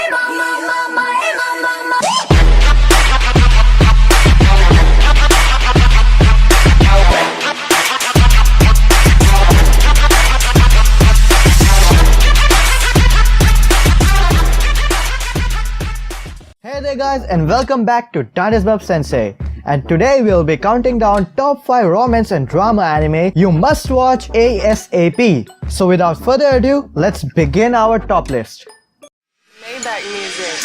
Hey there guys, and welcome back to Tanisbab Sensei. And today we'll be counting down top 5 romance and drama anime you must watch ASAP. So without further ado, let's begin our top list. Maybach music.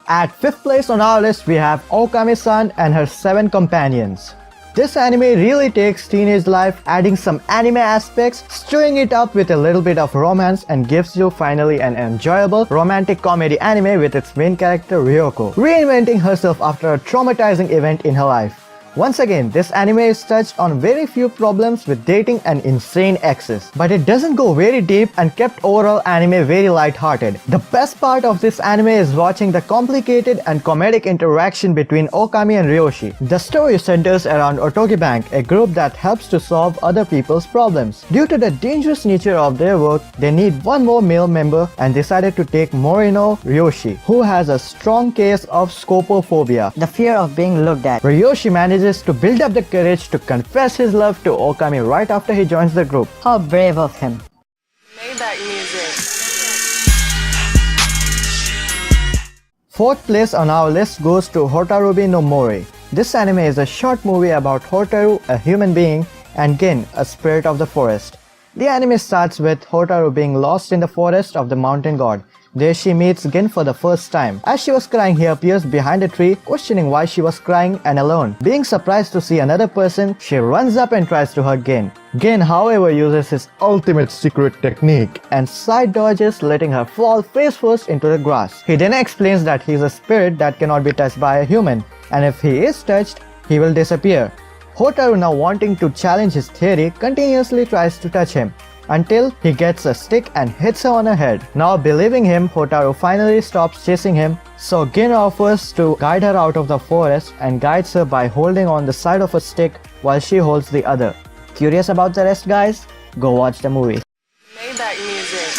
At 5th place on our list we have Okami-san and her 7 companions. This anime really takes teenage life, adding some anime aspects, stirring it up with a little bit of romance, and gives you finally an enjoyable romantic comedy anime with its main character Ryoko, reinventing herself after a traumatizing event in her life. Once again, this anime is touched on very few problems with dating and insane exes, but it doesn't go very deep and kept overall anime very light-hearted. The best part of this anime is watching the complicated and comedic interaction between Okami and Ryoshi. The story centers around Otogi Bank, a group that helps to solve other people's problems. Due to the dangerous nature of their work, they need one more male member and decided to take Morino Ryoshi, who has a strong case of scopophobia, the fear of being looked at. Ryoshi manages to build up the courage to confess his love to Okami right after he joins the group. How brave of him. Maybach music. 4th place on our list goes to Hotarubi no Mori. This anime is a short movie about Hotaru, a human being, and Gin, a spirit of the forest. The anime starts with Hotaru being lost in the forest of the mountain god. There she meets Gin for the first time. As she was crying, he appears behind a tree, questioning why she was crying and alone. Being surprised to see another person, she runs up and tries to hug Gin. Gin, however, uses his ultimate secret technique and side dodges, letting her fall face first into the grass. He then explains that he is a spirit that cannot be touched by a human, and if he is touched, he will disappear. Hotaru, now wanting to challenge his theory, continuously tries to touch him, until he gets a stick and hits her on her head. Now believing him, Hotaru finally stops chasing him, so Gin offers to guide her out of the forest and guides her by holding on the side of a stick while she holds the other. Curious about the rest, guys? Go watch the movie. Maybach music.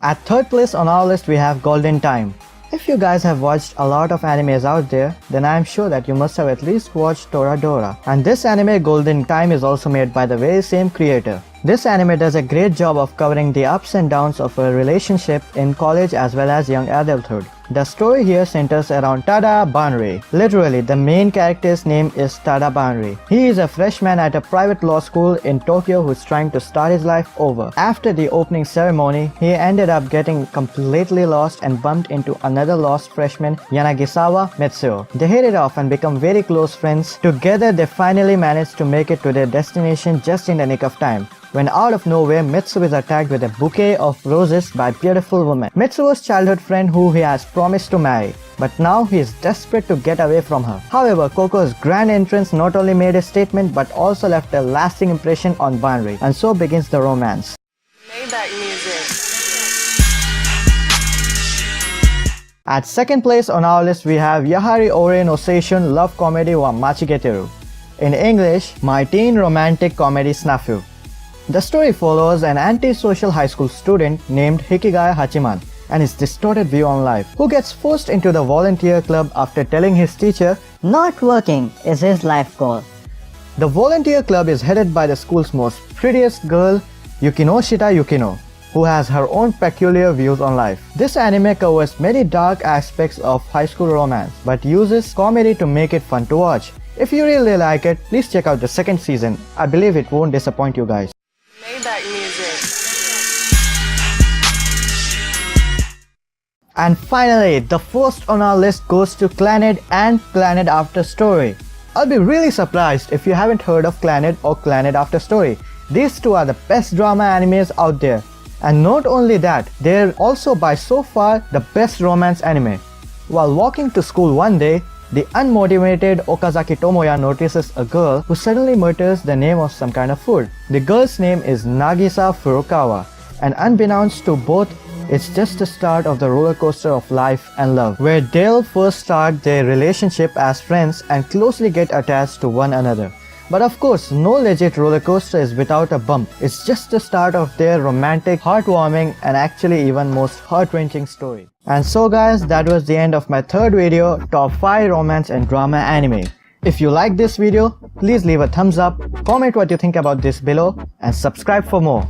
At 3rd place on our list we have Golden Time. If you guys have watched a lot of animes out there, then I am sure that you must have at least watched Toradora. And this anime Golden Time is also made by the very same creator. This anime does a great job of covering the ups and downs of a relationship in college as well as young adulthood. The story here centers around Tada Banri. Literally, the main character's name is Tada Banri. He is a freshman at a private law school in Tokyo who's trying to start his life over. After the opening ceremony, he ended up getting completely lost and bumped into another lost freshman, Yanagisawa Mitsuo. They hit it off and become very close friends. Together, they finally managed to make it to their destination just in the nick of time, when out of nowhere Mitsuo is attacked with a bouquet of roses by a beautiful woman, Mitsuo's childhood friend who he has promised to marry. But now he is desperate to get away from her. However, Koko's grand entrance not only made a statement but also left a lasting impression on Banri, and so begins the romance. Maybach music. At 2nd place on our list we have Yahari Organization love comedy wa Machigeteru. In English, My Teen Romantic Comedy Snafu. The story follows an antisocial high school student named Hikigaya Hachiman and his distorted view on life, who gets forced into the volunteer club after telling his teacher not working is his life goal. The volunteer club is headed by the school's most prettiest girl, Yukino Shita Yukino, who has her own peculiar views on life. This anime covers many dark aspects of high school romance, but uses comedy to make it fun to watch. If you really like it, please check out the 2nd season. I believe it won't disappoint you guys. Maybach music. And finally, the 1st on our list goes to Clannad and Clannad After Story. I'll be really surprised if you haven't heard of Clannad or Clannad After Story. These two are the best drama animes out there. And not only that, they're also by so far the best romance anime. While walking to school one day, the unmotivated Okazaki Tomoya notices a girl who suddenly mutters the name of some kind of food. The girl's name is Nagisa Furukawa, and unbeknownst to both, it's just the start of the roller coaster of life and love, where they'll first start their relationship as friends and closely get attached to one another. But of course, no legit roller coaster is without a bump. It's just the start of their romantic, heartwarming, and actually even most heart-wrenching story. And so guys, that was the end of my third video, Top 5 Romance and Drama Anime. If you like this video, please leave a thumbs up, comment what you think about this below, and subscribe for more.